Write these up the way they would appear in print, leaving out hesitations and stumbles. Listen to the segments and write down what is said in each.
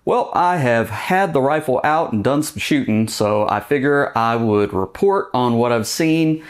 Well, I have had the rifle out and done some shooting, so I figure I would report on what I've seen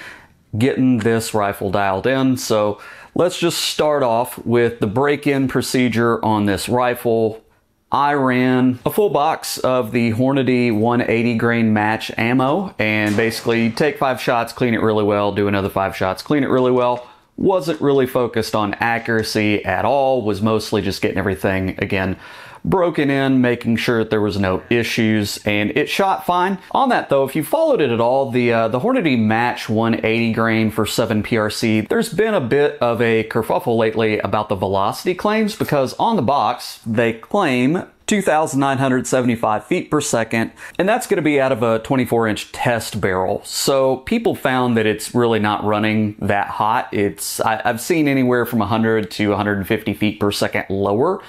getting this rifle dialed in. So let's just start off with the break-in procedure on this rifle. I ran a full box of the Hornady 180 grain match ammo, and basically take 5 shots, clean it really well, do another 5 shots, clean it really well. Wasn't really focused on accuracy at all, was mostly just getting everything, again, broken in, making sure that there was no issues, and it shot fine. On that though, if you followed it at all, the Hornady match 180 grain for 7 PRC, there's been a bit of a kerfuffle lately about the velocity claims, because on the box they claim 2,975 feet per second, and that's going to be out of a 24-inch test barrel. So people found that it's really not running that hot. I've seen anywhere from 100 to 150 feet per second lower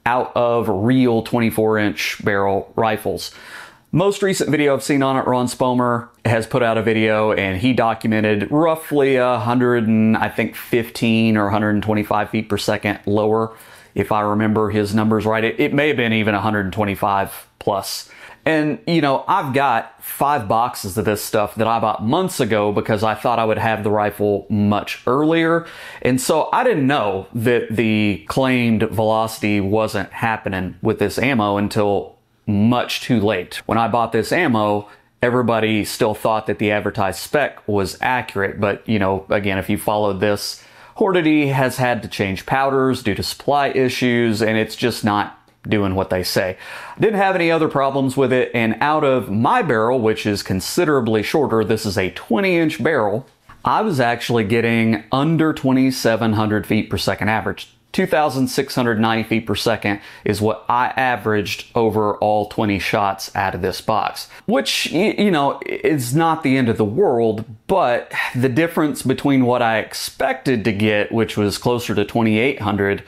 out of real 24-inch barrel rifles. Most recent video I've seen on it, Ron Spomer has put out a video and he documented roughly 115 or 125 feet per second lower, if I remember his numbers right. It may have been even 125 plus. And, you know, I've got 5 boxes of this stuff that I bought months ago because I thought I would have the rifle much earlier. And so I didn't know that the claimed velocity wasn't happening with this ammo until much too late. When I bought this ammo, everybody still thought that the advertised spec was accurate. But, you know, again, if you followed this, Hornady has had to change powders due to supply issues, and it's just not doing what they say. Didn't have any other problems with it, and out of my barrel, which is considerably shorter, this is a 20-inch barrel, I was actually getting under 2,700 feet per second average. 2,690 feet per second is what I averaged over all 20 shots out of this box, which, you know, is not the end of the world, but the difference between what I expected to get, which was closer to 2,800,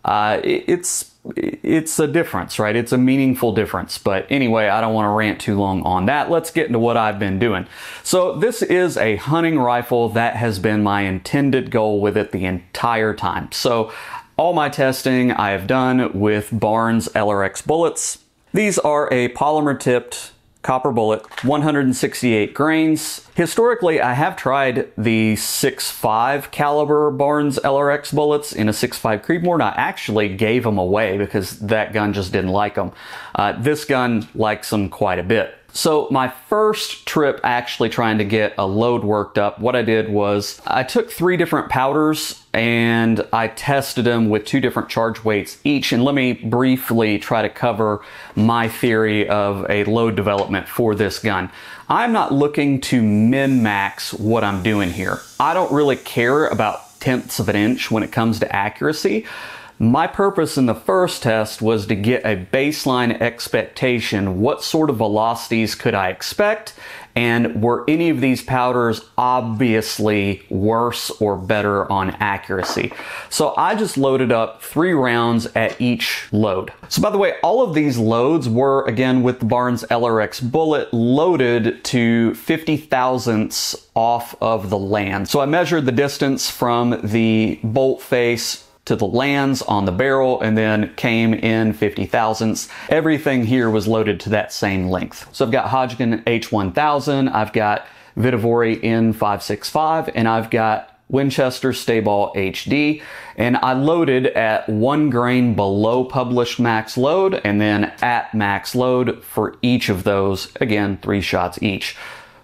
it's a difference, right? It's a meaningful difference. But anyway, I don't want to rant too long on that. Let's get into what I've been doing. So this is a hunting rifle. That has been my intended goal with it the entire time. So all my testing I have done with Barnes LRX bullets. These are a polymer tipped copper bullet, 168 grains. Historically, I have tried the 6.5 caliber Barnes LRX bullets in a 6.5 Creedmoor, and I actually gave them away because that gun just didn't like them. This gun likes them quite a bit. So my first trip actually trying to get a load worked up, what I did was I took 3 different powders and I tested them with 2 different charge weights each. And let me briefly try to cover my theory of a load development for this gun. I'm not looking to min-max what I'm doing here. I don't really care about tenths of an inch when it comes to accuracy. My purpose in the first test was to get a baseline expectation. What sort of velocities could I expect? And were any of these powders obviously worse or better on accuracy? So I just loaded up 3 rounds at each load. So by the way, all of these loads were, again, with the Barnes LRX bullet, loaded to 50 thousandths off of the land. So I measured the distance from the bolt face to the lands on the barrel and then came in 50 thousandths. Everything here was loaded to that same length. So I've got Hodgdon H1000, I've got Vihtavouri N565, and I've got Winchester StaBALL HD, and I loaded at 1 grain below published max load and then at max load for each of those, again, 3 shots each.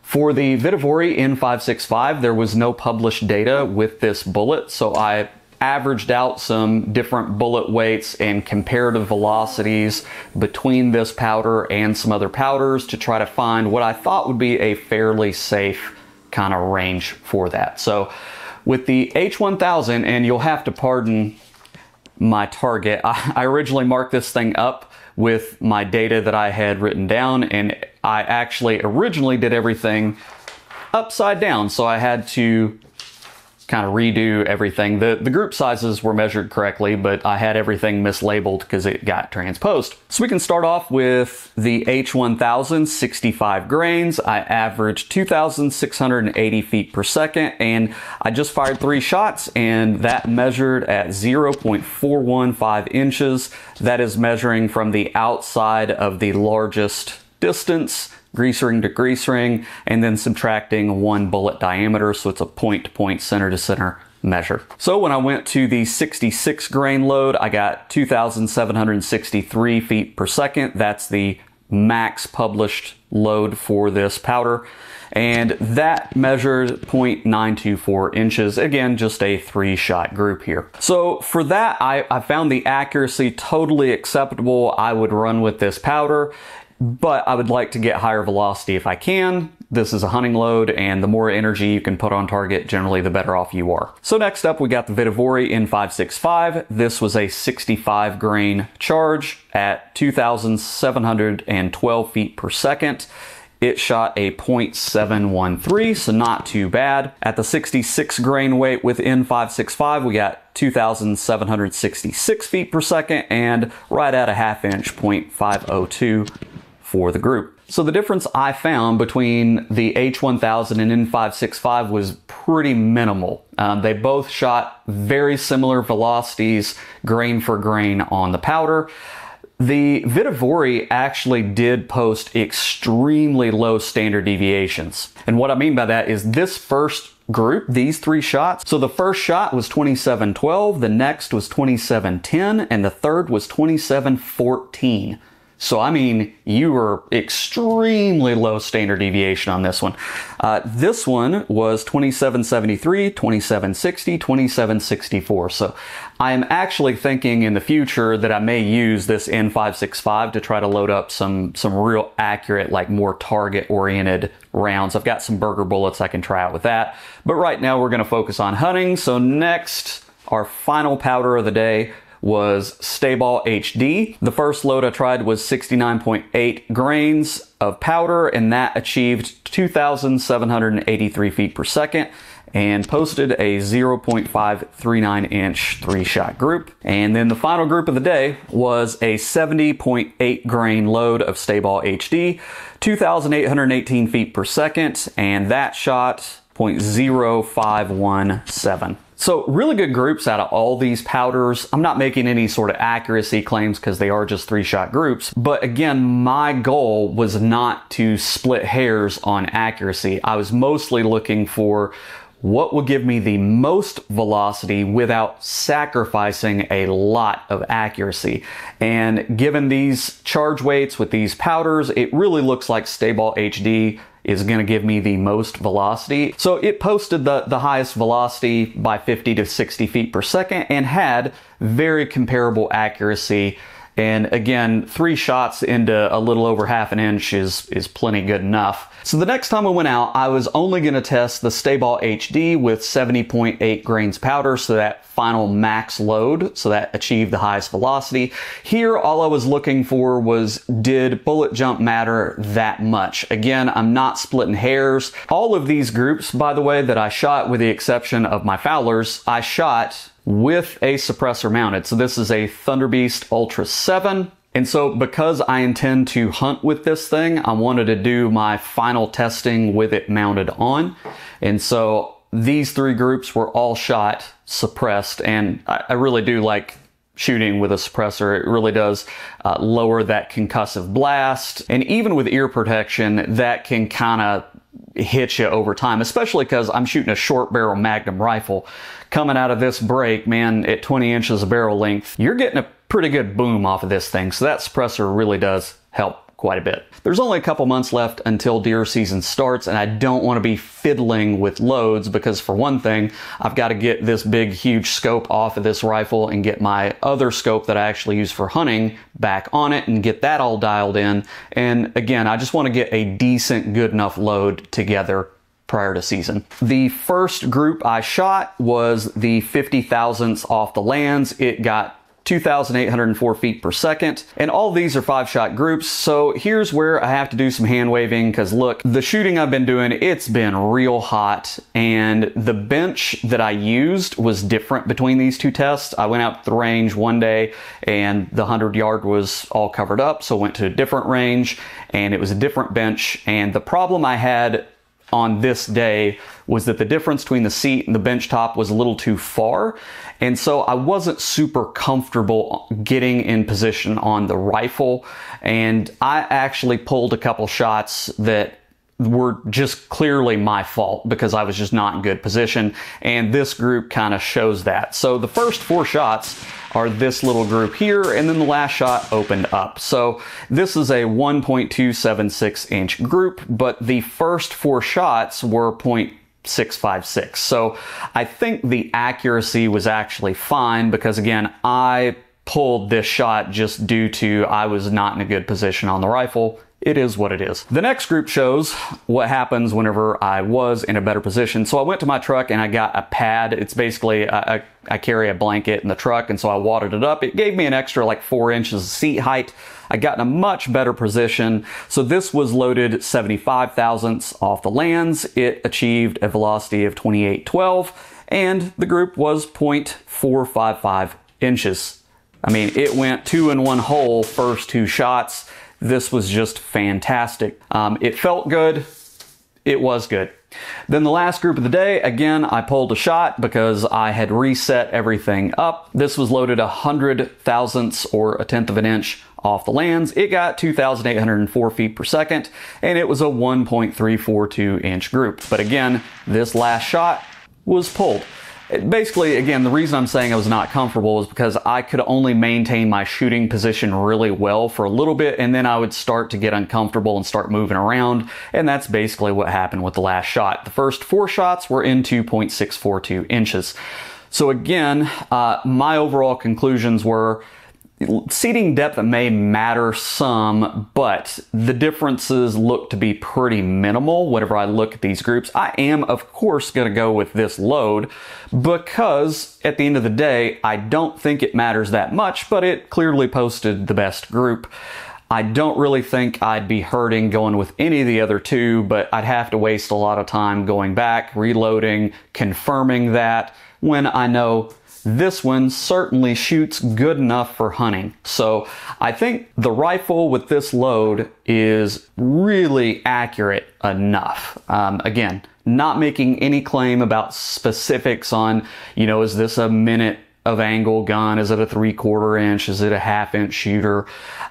For the Vihtavouri N565, there was no published data with this bullet, so I averaged out some different bullet weights and comparative velocities between this powder and some other powders to try to find what I thought would be a fairly safe kind of range for that. So with the H1000, and you'll have to pardon my target, I originally marked this thing up with my data that I had written down, and I actually originally did everything upside down, so I had to kind of redo everything. The group sizes were measured correctly, but I had everything mislabeled because it got transposed. So we can start off with the H1000, 65 grains. I averaged 2,680 feet per second, and I just fired 3 shots, and that measured at 0.415 inches. That is measuring from the outside of the largest distance, grease ring to grease ring, and then subtracting 1 bullet diameter, so it's a point to point, center to center measure. So when I went to the 66 grain load, I got 2,763 feet per second. That's the max published load for this powder, and that measured 0.924 inches. Again, just a 3-shot group here. So for that, I found the accuracy totally acceptable. I would run with this powder, but I would like to get higher velocity if I can. This is a hunting load, and the more energy you can put on target, generally the better off you are. So next up, we got the Vihtavouri N565. This was a 65 grain charge at 2,712 feet per second. It shot a 0.713, so not too bad. At the 66 grain weight with N565, we got 2,766 feet per second, and right at a ½ inch, 0.502 for the group. So the difference I found between the H1000 and N565 was pretty minimal. They both shot very similar velocities, grain for grain on the powder. The Vihtavouri actually did post extremely low standard deviations. And what I mean by that is this first group, these 3 shots. So the first shot was 2712, the next was 2710, and the third was 2714. So, I mean, you were extremely low standard deviation on this one. This one was 2773, 2760, 2764. So I'm actually thinking in the future that I may use this N565 to try to load up some real accurate, like more target-oriented rounds. I've got some burger bullets I can try out with that. But right now we're going to focus on hunting. So next, our final powder of the day was StaBALL HD. The first load I tried was 69.8 grains of powder, and that achieved 2,783 feet per second and posted a 0.539 inch 3-shot group. And then the final group of the day was a 70.8 grain load of StaBALL HD, 2,818 feet per second, and that shot 0.0517. So really good groups out of all these powders. I'm not making any sort of accuracy claims because they are just 3-shot groups. But again, my goal was not to split hairs on accuracy. I was mostly looking for what will give me the most velocity without sacrificing a lot of accuracy. And given these charge weights with these powders, it really looks like StaBALL HD is going to give me the most velocity. So it posted the highest velocity by 50 to 60 feet per second and had very comparable accuracy. And again, 3 shots into a little over ½ inch is plenty good enough. So the next time I went out, I was only going to test the StaBALL HD with 70.8 grains powder, so that final max load, so that achieved the highest velocity. Here, all I was looking for was, did bullet jump matter that much? Again, I'm not splitting hairs. All of these groups, by the way, that I shot, with the exception of my Fowlers, I shot with a suppressor mounted. So this is a Thunderbeast Ultra 7. And so because I intend to hunt with this thing, I wanted to do my final testing with it mounted on. And so these 3 groups were all shot suppressed, and I really do like shooting with a suppressor. It really does lower that concussive blast. And even with ear protection, that can kind of hit you over time, especially because I'm shooting a short barrel Magnum rifle. Coming out of this break, man, at 20 inches of barrel length, you're getting a pretty good boom off of this thing. So that suppressor really does help quite a bit. There's only a couple months left until deer season starts, and I don't want to be fiddling with loads because, for one thing, I've got to get this big, huge scope off of this rifle and get my other scope that I actually use for hunting back on it and get that all dialed in. And again, I just want to get a decent, good enough load together prior to season. The first group I shot was the 50 thousandths off the lands. It got 2,804 feet per second, and all these are 5-shot groups. So here's where I have to do some hand waving, because look, the shooting I've been doing, it's been real hot, and the bench that I used was different between these two tests. I went out to the range one day and the 100-yard was all covered up, so went to a different range and it was a different bench. And the problem I had on this day was that the difference between the seat and the bench top was a little too far. And so I wasn't super comfortable getting in position on the rifle. And I actually pulled a couple shots that were just clearly my fault because I was just not in good position. And this group kind of shows that. So the first 4 shots are this little group here, and then the last shot opened up. So this is a 1.276 inch group, but the first 4 shots were 0.656. So I think the accuracy was actually fine because, again, I pulled this shot just due to I was not in a good position on the rifle. It is what it is. The next group shows what happens whenever I was in a better position. So I went to my truck and I got a pad. It's basically, I carry a blanket in the truck, and so I wadded it up. It gave me an extra like 4 inches of seat height. I got in a much better position. So this was loaded 75 thousandths off the lands. It achieved a velocity of 2812, and the group was 0.455 inches. I mean, it went 2 in 1 hole first 2 shots. This was just fantastic. It felt good. It was good. Then the last group of the day, again, I pulled a shot because I had reset everything up. This was loaded 100 thousandths or 1/10 of an inch off the lands. It got 2,804 feet per second, and it was a 1.342 inch group. But again, this last shot was pulled. Basically, again, the reason I'm saying I was not comfortable is because I could only maintain my shooting position really well for a little bit, and then I would start to get uncomfortable and start moving around, and that's basically what happened with the last shot. The first 4 shots were into 0.642 inches. So again, my overall conclusions were seating depth may matter some, but the differences look to be pretty minimal whenever I look at these groups. I am, of course, going to go with this load because at the end of the day, I don't think it matters that much, but it clearly posted the best group. I don't really think I'd be hurting going with any of the other 2, but I'd have to waste a lot of time going back, reloading, confirming that when I know this one certainly shoots good enough for hunting. So I think the rifle with this load is really accurate enough. Again, not making any claim about specifics on, you know, is this a minute of angle gun? Is it a 3/4 inch? Is it a 1/2 inch shooter?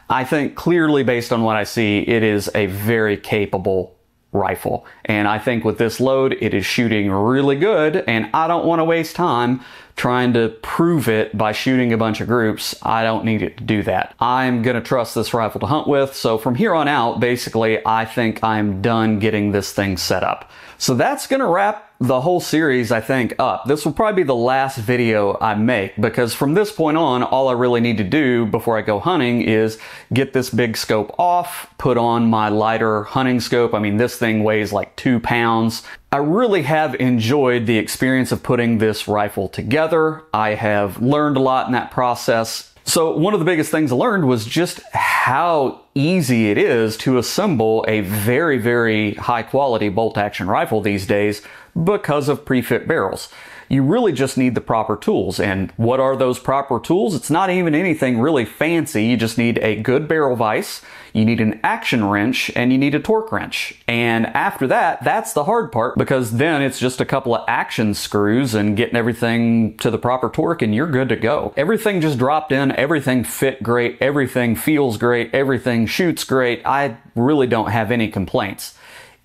I think clearly based on what I see, it is a very capable rifle. And I think with this load, it is shooting really good, and I don't want to waste time trying to prove it by shooting a bunch of groups. I don't need it to do that. I'm going to trust this rifle to hunt with. So from here on out, basically, I think I'm done getting this thing set up. So that's going to wrap the whole series, I think, up. This will probably be the last video I make because from this point on, all I really need to do before I go hunting is get this big scope off, put on my lighter hunting scope. I mean, this thing weighs like 2 pounds. I really have enjoyed the experience of putting this rifle together. I have learned a lot in that process. So one of the biggest things I learned was just how easy it is to assemble a very, very high quality bolt action rifle these days because of pre-fit barrels. You really just need the proper tools. And what are those proper tools? It's not even anything really fancy. You just need a good barrel vise, you need an action wrench, and you need a torque wrench. And after that, that's the hard part because then it's just a couple of action screws and getting everything to the proper torque and you're good to go. Everything just dropped in, everything fit great, everything feels great, everything shoots great. I really don't have any complaints.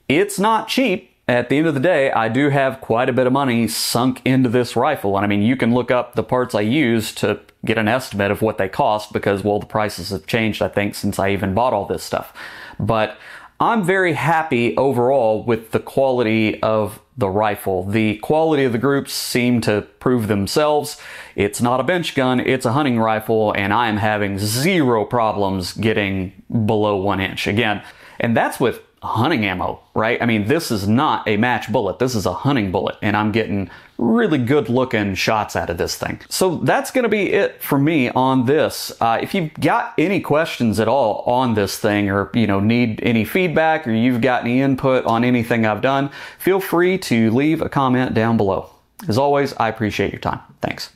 It's not cheap. At the end of the day, I do have quite a bit of money sunk into this rifle. And I mean, you can look up the parts I use to get an estimate of what they cost because, well, the prices have changed, I think, since I even bought all this stuff. But I'm very happy overall with the quality of the rifle. The quality of the groups seem to prove themselves. It's not a bench gun, it's a hunting rifle, and I am having zero problems getting below 1 inch. Again, and that's with hunting ammo, right? I mean, this is not a match bullet. This is a hunting bullet, and I'm getting really good looking shots out of this thing. So that's going to be it for me on this. If you've got any questions at all on this thing, or need any feedback, or you've got any input on anything I've done, feel free to leave a comment down below. As always, I appreciate your time. Thanks.